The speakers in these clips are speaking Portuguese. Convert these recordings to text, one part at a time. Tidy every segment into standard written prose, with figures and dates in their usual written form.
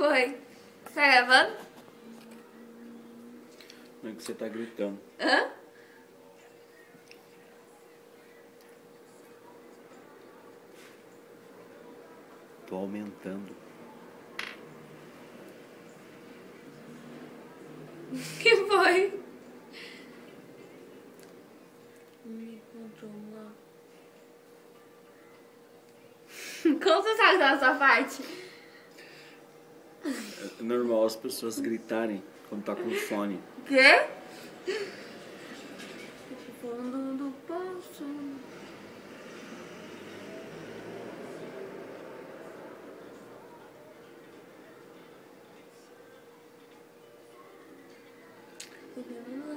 foi? Tá gravando? Não é que você tá gritando. Hã? Tô aumentando. Que foi? Me controla. Como você sabe dessa parte? É normal as pessoas gritarem quando tá com fone. Quê? Fundo do poço.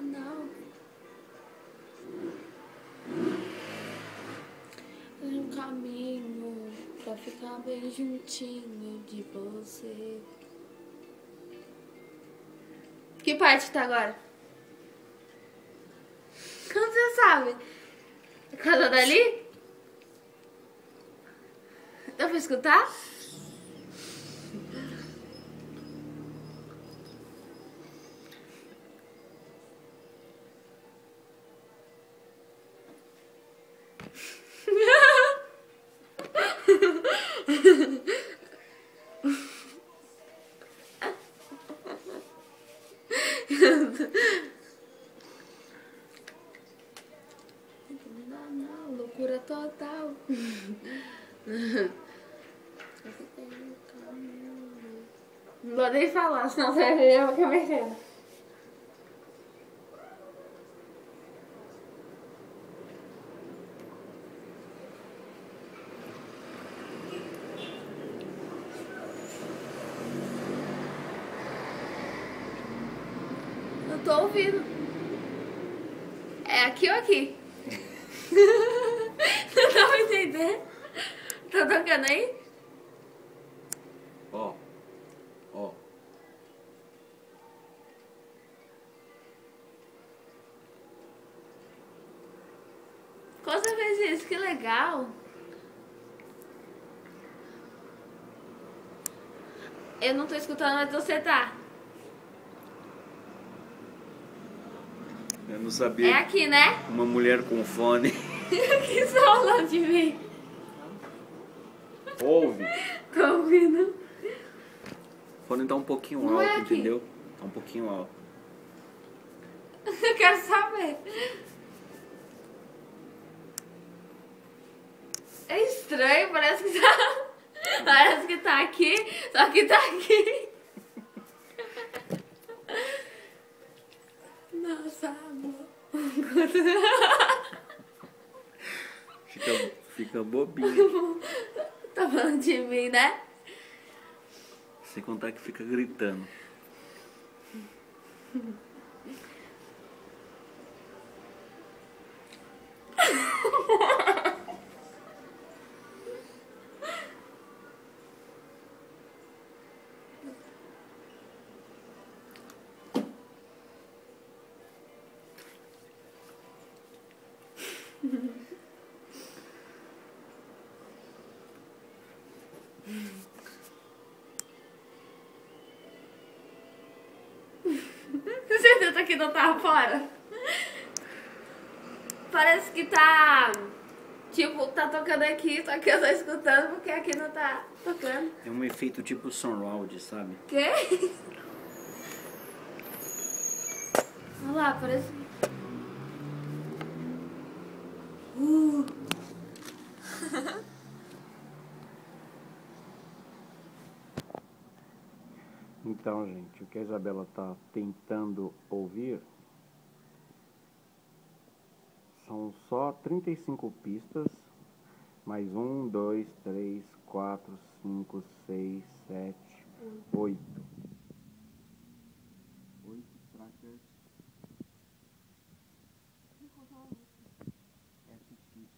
Não. Tem um caminho pra ficar bem juntinho de você. Que parte tá agora? Como você sabe? A casa dali? Dá pra escutar? Não, loucura total. Não vou nem falar, senão você vai ver eu mexendo. Eu tô ouvindo. É aqui ou aqui? Não dá pra entender? Tá tocando aí? Ó. Ó. Como você fez isso? Que legal. Eu não tô escutando, mas você tá. Eu não sabia. É aqui, né? Uma mulher com fone. Que sola de mim. Ouve. Tô ouvindo. O fone tá um pouquinho Não alto, é aqui. entendeu? Tá um pouquinho alto. Eu quero saber. É estranho, parece que tá. Parece que tá aqui, só que tá aqui. Nossa, amor. Fica bobinho. Tá falando de mim, né? Sem contar que fica gritando. Você certeza que não tá fora? Parece que tá. Tipo, tá tocando aqui, só que eu tô escutando porque aqui não tá tocando. É um efeito tipo surround, sabe? Quê? Olha lá, parece. Então, gente, o que a Isabela tá tentando ouvir são só 35 pistas, mais 1, 2, 3, 4, 5, 6, 7, 8. 8 trackers. FX.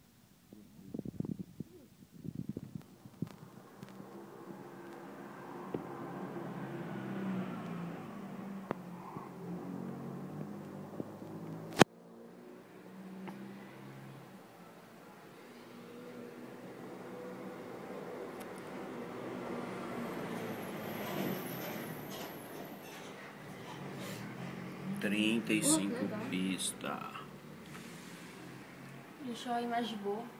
35 pistas. Deixa eu ir mais de boa.